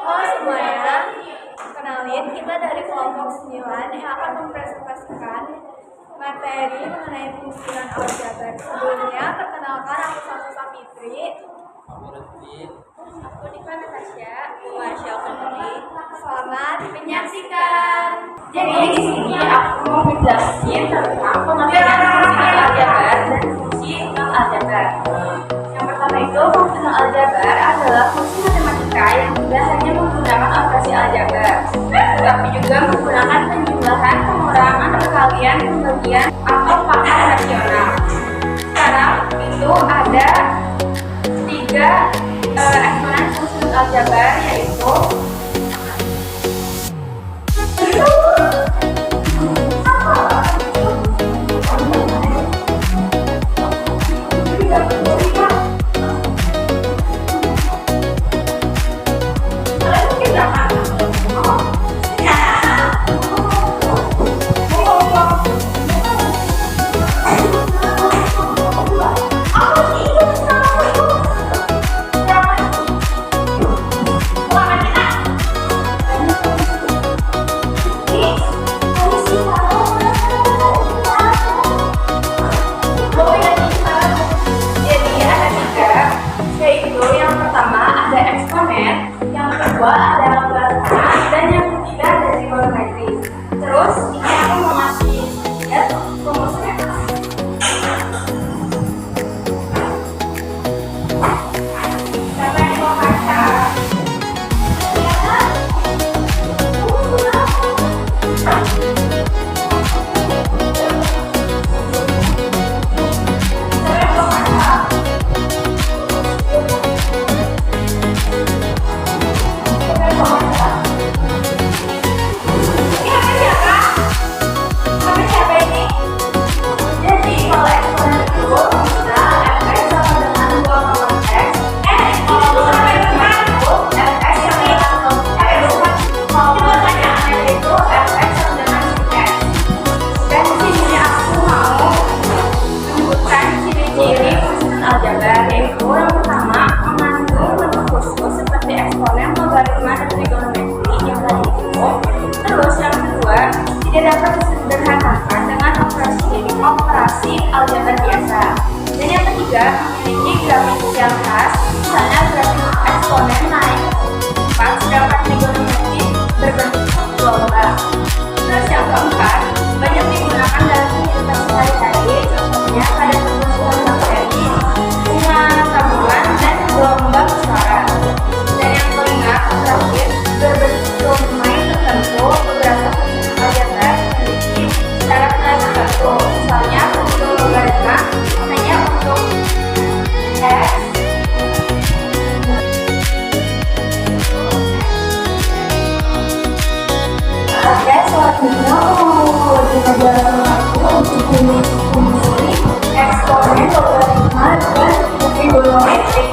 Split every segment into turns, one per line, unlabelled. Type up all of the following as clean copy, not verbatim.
Halo semuanya, kenalin kita dari kelompok 9 yang akan mempresentasikan materi mengenai fungsian aljabar. Sebelumnya, perkenalkan aku Sasa Fitri.
Aku Lutfi.
Aku Dika Natasha.
Aku Marsha Fitri.
Selamat menyaksikan.
Jadi di sini aku mau menjelaskan tentang pengertian fungsional aljabar dan fungsi aljabar. Yang pertama itu fungsional aljabar adalah fungsi matematika yang tidak hanya menggunakan operasi aljabar, tetapi juga menggunakan penjumlahan, pengurangan, perkalian, pembagian, atau pangkat rasional. Sekarang itu ada 3 eksponen fungsional aljabar, yaitu terus ini aku mau ngasih lihat rumusnya. Siapa yang mau baca? Aljabar, yaitu yang pertama mengandung bentuk khusus seperti eksponen, logaritma, dan trigonometri yang tadi itu. Terus yang kedua tidak dapat disederhanakan dengan operasi aljabar biasa. Dan yang ketiga memiliki grafik yang khas, misalnya grafik eksponen naik 4 sedangkan trigonometri berbentuk gelombang. Terus yang keempat banyak digunakan dalam kehidupan sehari-hari, contohnya pada pertemuan materi, bunga tabungan, dan gelombang suara. Dan yang kelima terakhir berbentuk domain tertentu. Beberapa fungsi aljabar memiliki syarat tertentu, misalnya untuk logaritma hanya untuk x. Oke, selanjutnya mau diajarkan aku untuk jenis fungsi eksponen, logaritma, dan trigonometri.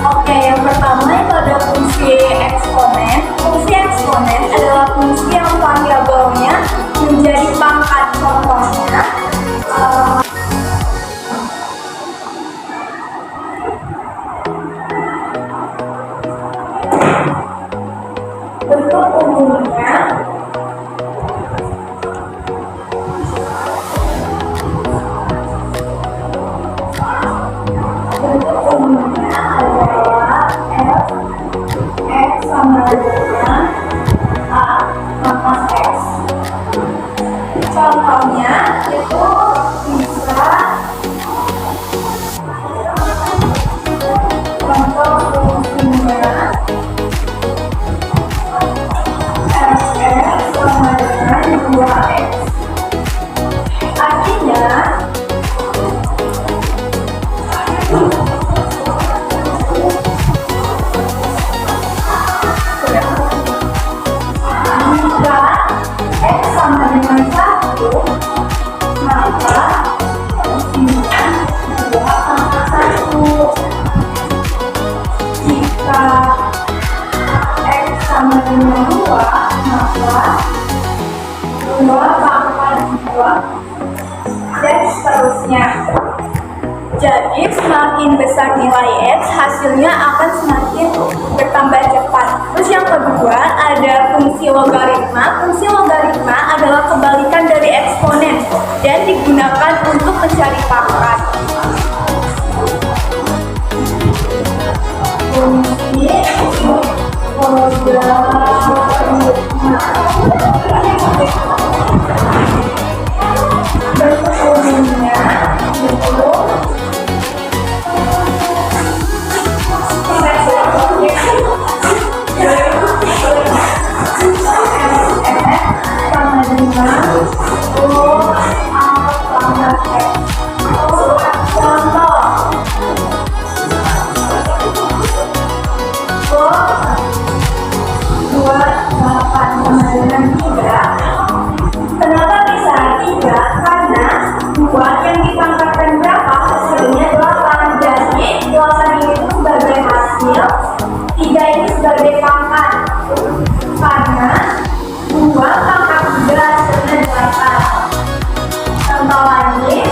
Oke, yang pertama itu ada fungsi eksponen. Fungsi eksponen adalah fungsi yang variabelnya menjadi pangkat. Contohnya bentuk umumnya adalah f x sama dengan a maka x. Contohnya itu bisa contoh fungsinya fx sama dengan 2x. Artinya jika x sama dengan 1, maka fungsinya 2/1. Jika x sama dengan 2, maka 2/2, dan seterusnya. Jadi semakin besar nilai x, hasilnya akan semakin bertambah cepat.
fungsi logaritma. Fungsi logaritma adalah kebalikan dari eksponen dan digunakan untuk mencari pangkat. Fungsi bentuk umumnya sama dengan contoh sama dengan 3. Kenapa bisa 3? Karena 2 yang dipangkatkan berapa? Hasilnya 8. Jadi 8 ini sebagai hasil, 3 ini sebagai pangkat. Karena 2 pangkat 3 hasilnya 8. Contoh lagi,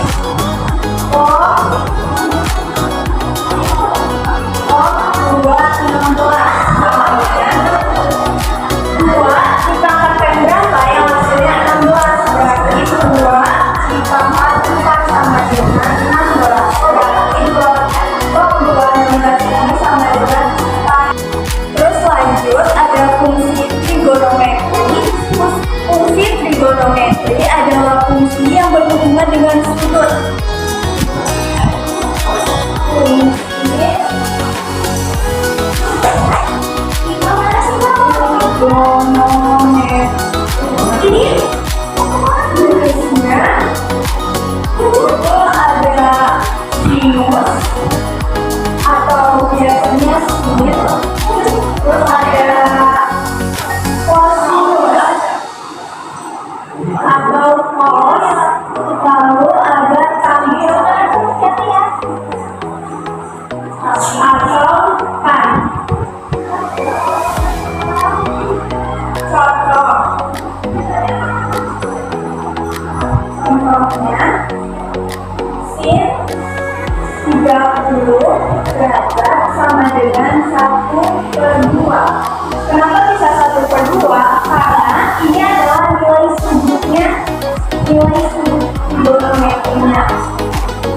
trigonometri adalah fungsi yang berhubungan dengan sudut. Ini tulisnya itu ada sinus atau biasanya sin, terus ada kosinus atau cos, lalu ada tangen atau tan. Contohnya sin 30 derajat sama dengan 1/2. Kenapa bisa 1/2? Karena ini adalah nilai sudutnya, nilai sudut trigonometrinya.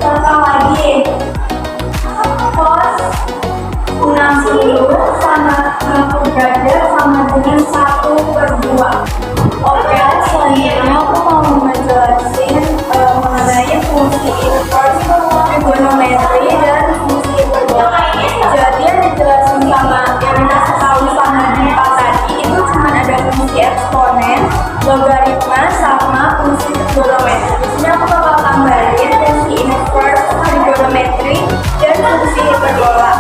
Contoh lagi, cos 60 sama 60 derajat sama dengan 1/2. Oke, selanjutnya aku mau ngejelasin mengenai fungsi inverse trigonometri dan fungsi hiperbola. Jadi yang dijelasin sama yang dikasih tahu sama Dipa tadi itu cuma ada fungsi eksponen, logaritma, sama fungsi trigonometri. Di sini aku bakal tambahin fungsi inverse trigonometri dan fungsi hiperbola.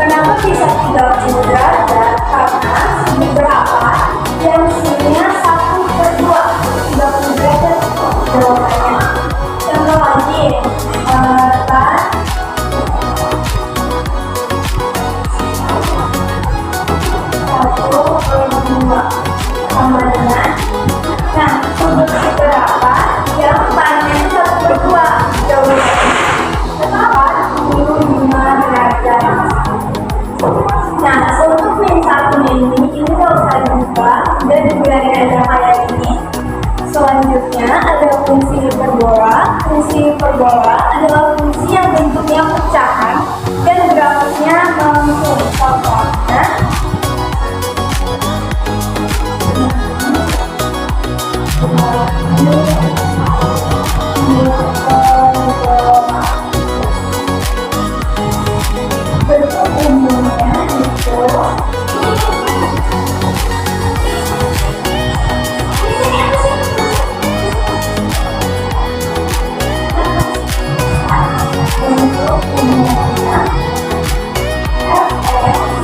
Kenapa bisa 30 derajat? Karena beberapa yang sinnya 1/2. 30 derajat jawabannya. Contoh lagi, tan 1/2 sama dengan, nah sudut berapa yang tannya 1/2 jawabannya. Kenapa? 25 derajat. Nah, untuk min 1 ini nggak usah dibuka, udah dibilangin aja kayak ini. Selanjutnya ada fungsi hiperbola. Fungsi hiperbola adalah fungsi yang bentuknya pecahan dan grafiknya melengkung. Contohnya, bentuk umumnya itu bentuk umumnya fx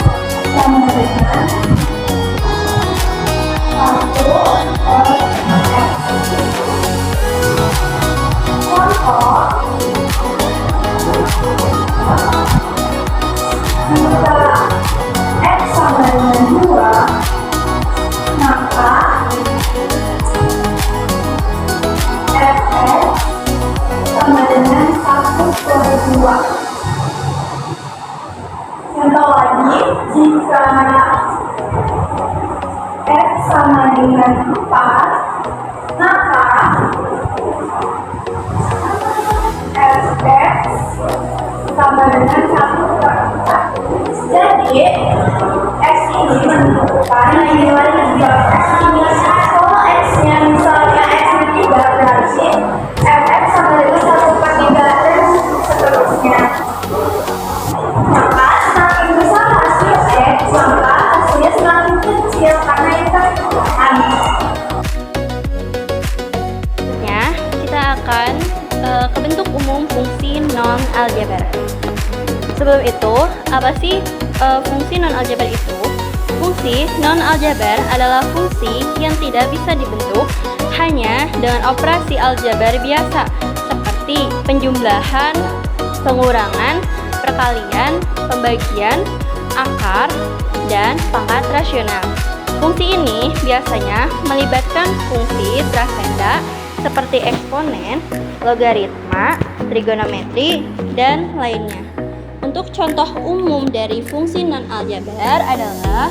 jika X sama dengan 4, maka Fx sama dengan 1/4. Jadi X ini menentukan nilai dari X ini. Kalau X-nya misalnya X-nya 3, berarti Fx sama dengan 1/3 dan seterusnya. Maka semakin besar hasil X, maka hasilnya semakin kecil karena itu pertukaran.
Selanjutnya, kita akan ke bentuk umum fungsi non-aljabar. Sebelum itu, apa sih fungsi non-aljabar itu? Fungsi non-aljabar adalah fungsi yang tidak bisa dibentuk hanya dengan operasi aljabar biasa, seperti penjumlahan, pengurangan, perkalian, pembagian, akar, dan pangkat rasional. Fungsi ini biasanya melibatkan fungsi transenda seperti eksponen, logaritma, trigonometri, dan lainnya. Untuk contoh umum dari fungsi non-aljabar adalah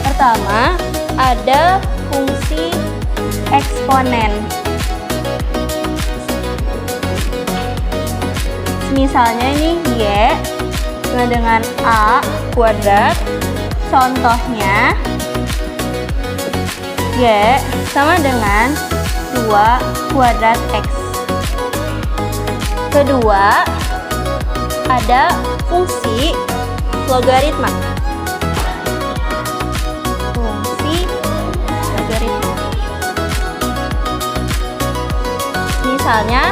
pertama, ada fungsi eksponen. Misalnya ini Y sama dengan A kuadrat. Contohnya Y sama dengan 2 kuadrat X. Kedua, ada fungsi logaritma. Fungsi logaritma. Misalnya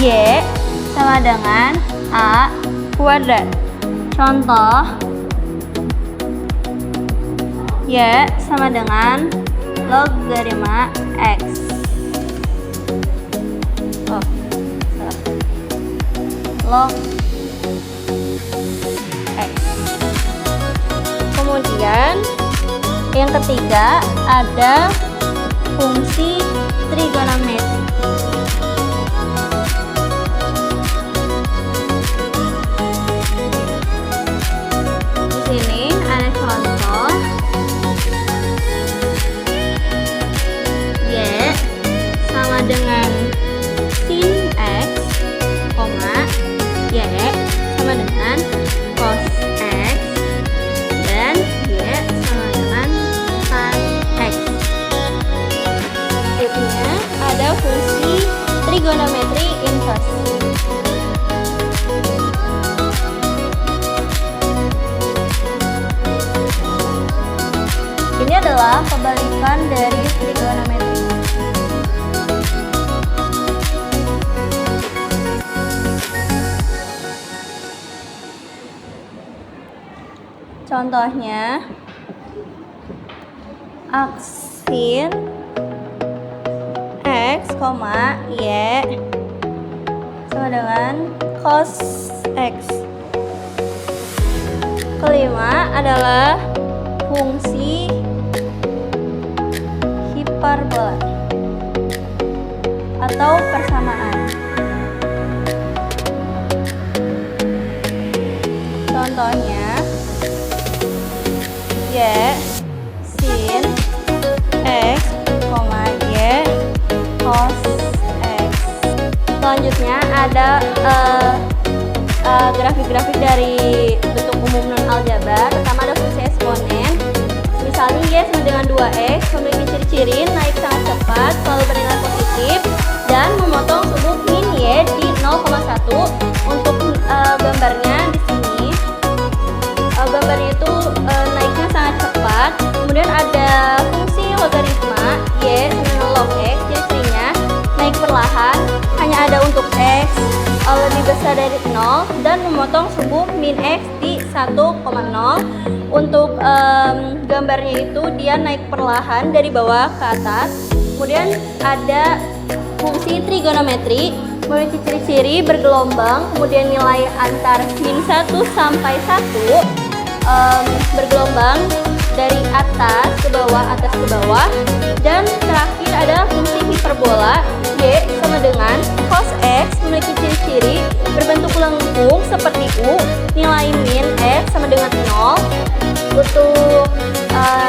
Y sama dengan A kuadrat. Contoh Y sama dengan logaritma X. Oh, salah. Log X. Kemudian yang ketiga ada fungsi trigonometri. Di sini ada contoh Y sama dengan sin X, Y sama dengan cos X, dan Y sama dengan sin X. Berikutnya ada fungsi trigonometri inverse. Ini adalah kebalikan dari trigonometri. Contohnya sin X, Y sama dengan cos X. Kelima adalah fungsi hiperbola atau persamaan. Contohnya Y sin X, Y cos X. Selanjutnya ada grafik-grafik dari bentuk umum non-aljabar. Pertama ada fungsi eksponen. Misalnya Y sama dengan 2X memiliki ciri-ciri naik sangat cepat, selalu bernilai positif, dan memotong sudut min Y di 0,1. Untuk gambarnya di sini, gambarnya itu naiknya sangat cepat. Kemudian ada fungsi logaritma Y sama dengan log X, ciri-cirinya naik perlahan, hanya ada untuk X lebih besar dari 0 dan memotong subuh min X di 1,0. Untuk gambarnya itu dia naik perlahan dari bawah ke atas. Kemudian ada fungsi trigonometri memiliki ciri-ciri bergelombang, kemudian nilai antar min 1 sampai 1 bergelombang dari atas ke bawah, dan terakhir ada fungsi hiperbola. Y sama dengan cos X memiliki ciri-ciri berbentuk lengkung seperti U, nilai min X sama dengan 0. Untuk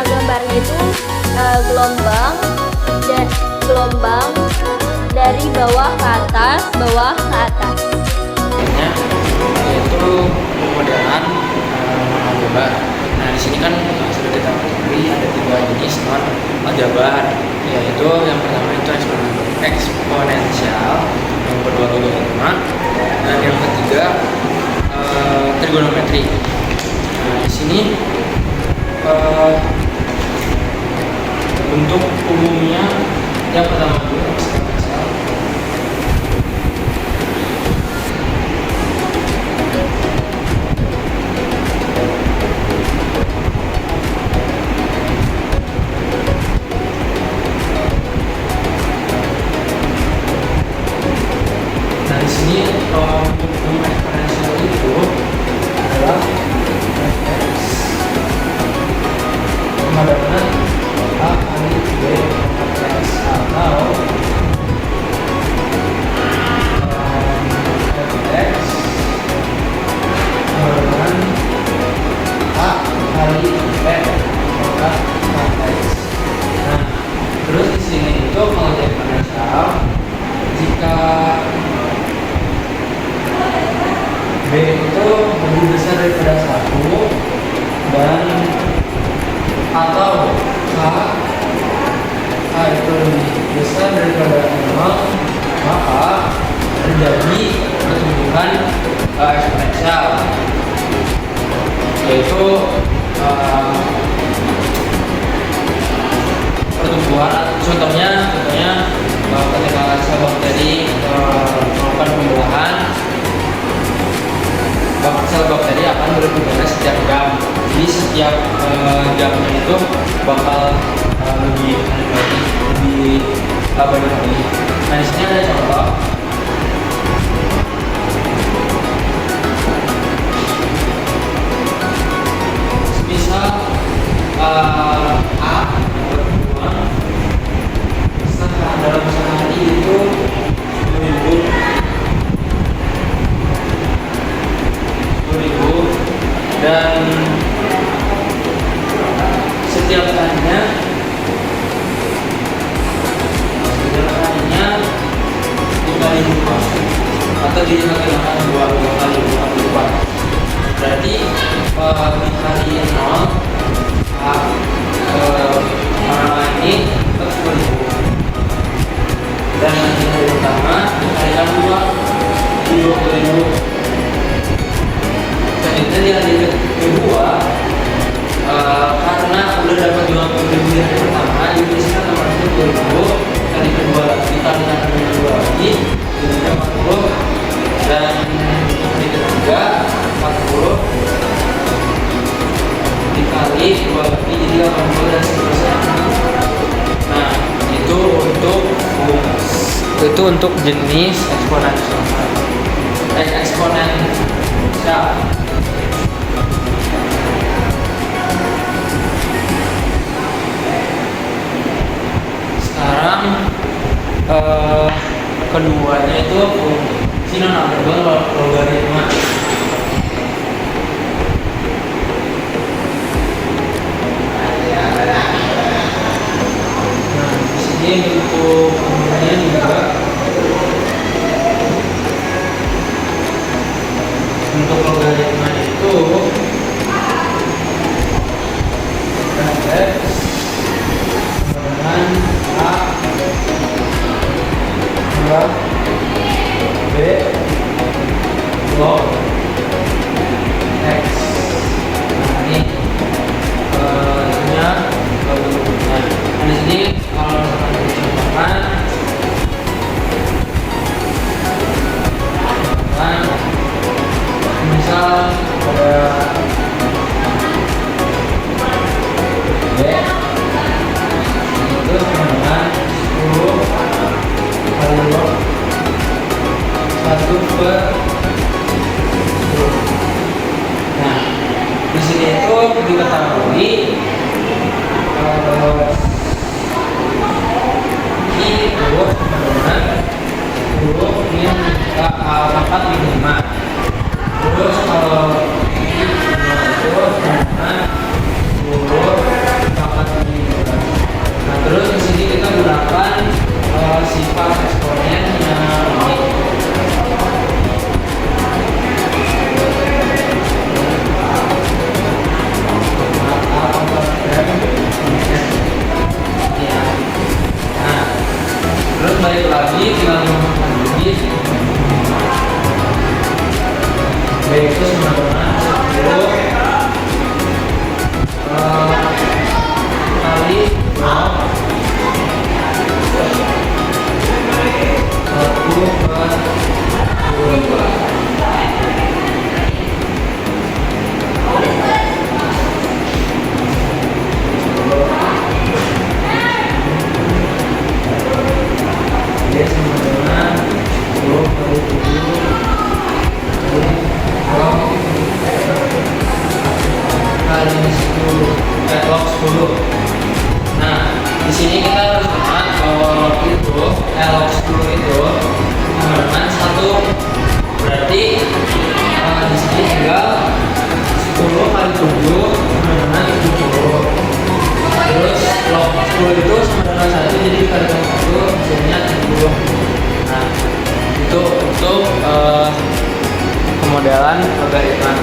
gambarnya itu gelombang dari bawah ke atas.
Yaitu pemodelan aljabar. Nah, di sini kan sudah kita ketahui ada 3 jenis non aljabar, yaitu yang pertama itu eksponensial, yang kedua logaritma, dan yang ketiga trigonometri. Nah, di sini bentuk umumnya yang pertama itu eksponensial. Nah, di sini untuk eksponensial itu adalah x sama dengan a kali b x, atau fx sama dengan a kali b x. Nah, terus di sini itu kalau eksponensial, jika B itu lebih besar daripada 1 dan atau K itu lebih besar daripada 0, maka terjadi pertumbuhan eksponensial, yaitu pertumbuhan. Contohnya ketika sel bakteri melakukan pembuahan, sel bakteri akan berpindah setiap jam. Jadi setiap jamnya itu bakal lebih banyak lagi. Nah, di sini ada contoh. Misal A berbuang dalam sehari itu 10.000, dan setiap harinya dikali 2 atau dikalikan 2 kali 24. Berarti di hari 0 orang ini tetap 10.000, dan di hari pertama dikalikan 2 di 20.000. Selanjutnya di hari kedua, karena udah dapat 20.000 di hari pertama, dipisahkan nomor 10.000, kali kedua dikalikan dengan 2 lagi jadi 40, dan hari ketiga 40 dikali 2 lagi jadi 80, dan seterusnya. Nah, itu untuk jenis eksponensial. Sekarang keduanya itu fungsi non aljabar logaritma. Nah, di sini untuk umumnya juga untuk logaritma itu fx dengan a dua b log x. Nah, ini itunya logaritmanya. Nah, di sini kalau misalkan dicontohkan, misal pada B itu sama dengan 10 kali log 1/10. Nah, di sini itu diketahui ini huruf dengan huruf min pangkat min 5. Terus kalau ini itu dengan huruf pangkat min 12. Nah terus di sini kita gunakan sifat eksponen yang ini. Terus balik lagi tinggal menambahkan lagi B itu sama dengan 10 kali 10. Nah, di sini kita harus ingat bahwa log 10 itu sama dengan 1. Berarti di sini tinggal 10 kali 7 sama dengan 70. Terus log 10 itu sama dengan 1, jadi dikalikan 1 hasilnya 70. Nah, itu untuk pemodelan logaritma.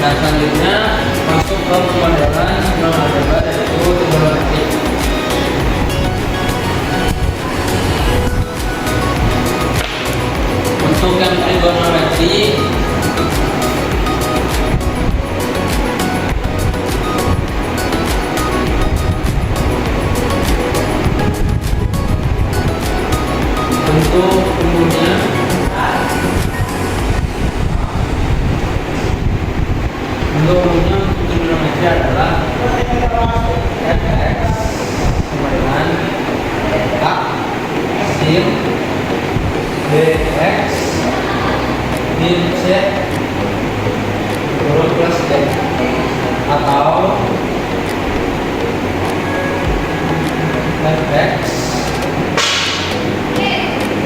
Nah selanjutnya masuk ke pemodelan non-algebra yaitu trigonometri. Untuk yang trigonometri untuk umumnya trigonometri adalah fx sama dengan a sin bx min c turun plus d, atau fx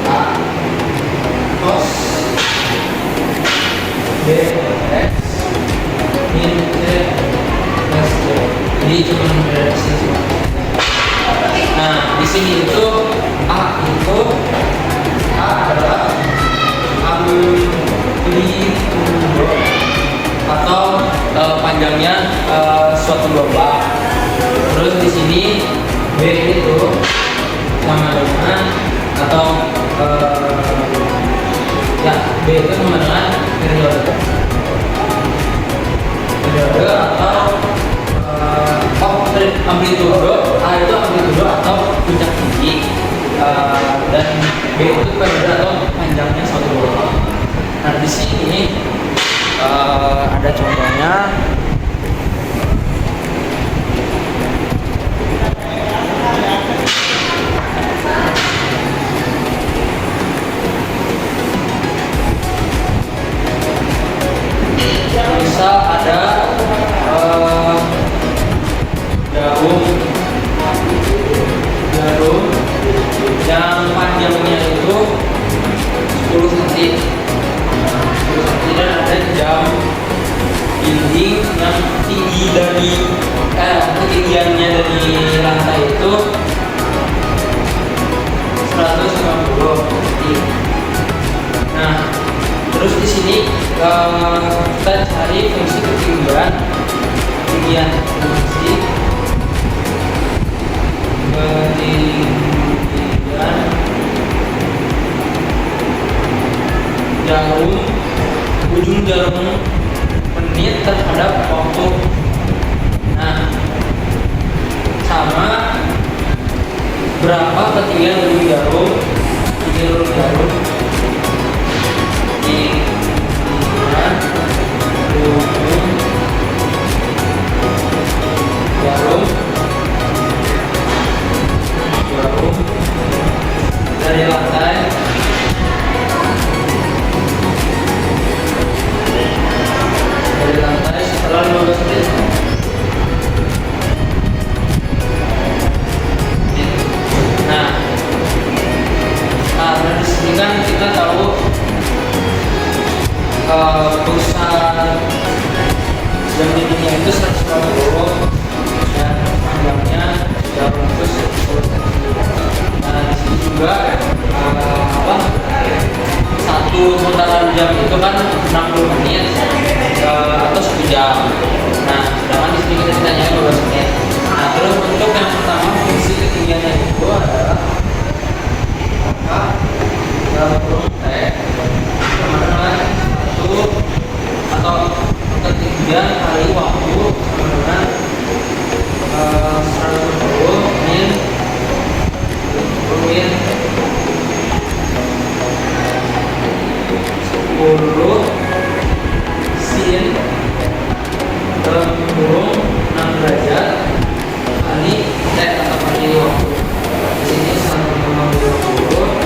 a cos bx min c plus d. Jadi cuma membedakan. Nah di sini itu a adalah amplitudo atau panjangnya suatu lomba. Terus di sini b itu sama dengan atau b itu sama dengan periode atau amplitudo. A itu amplitudo atau puncak tinggi, dan B itu periode atau panjangnya suatu lomba. Nah di sini ada contohnya. Misal ada jarum yang panjangnya itu 10 cm dan ada jam dinding yang tinggi dari ketinggiannya dari lantai itu 150 cm. Nah, terus di sini kita cari fungsi ketinggian fungsi ketinggian jarum, ujung jarum menit terhadap waktu. Nah, sama berapa ketinggian ujung jarum dari lantai setelah 15 menit. pusat jam dindingnya itu 150 dan panjangnya 310 cm. Nah di sini juga satu putaran jam itu kan 60 menit atau 1 jam. Nah sedangkan di sini kita ditanya 12 menit. Nah terus untuk yang pertama fungsi ketinggiannya itu adalah dalam kurung T sama dengan 1 atau ketinggian kali waktu sama dengan 120 min min 10 sin dalam kurung 6 derajat kali T atau kali waktu. Di sini 150.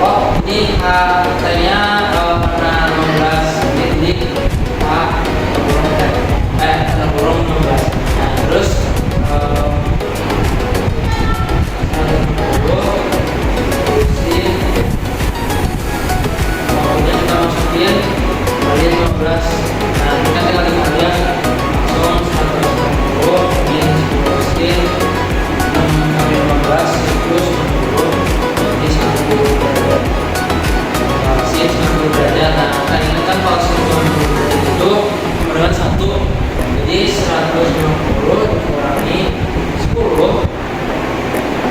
Oh, ini T-nya karena 16 titik kurung 16. Nah, terus 150 sin kemudian kita masukin kali 15. Nah, kita tinggal dikalikan langsung 150 min 10 sin 6 kali 15 itu 90 jadi 1 derajat. Sin 90 derajat. Nah, kita ingatkan kalau sin 90 derajat itu sama dengan 1. Jadi 150 dikurangi 10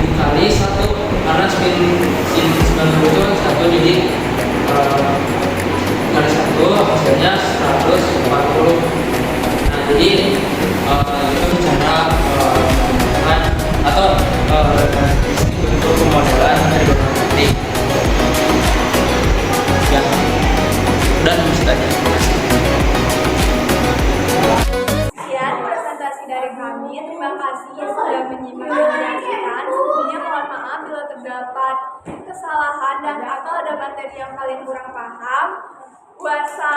dikali 1 karena sin 90 itu 1 jadi kali 1 hasilnya 140. Nah jadi itu cara menggunakan atau bentuk pemodelan trigonometrik ya. Dan sekian.
Sekian presentasi dari kami. Terima kasih sudah menyimak dan menyaksikan. Sebelumnya mohon maaf bila terdapat kesalahan dan atau ada materi yang kalian kurang paham. Wassalam.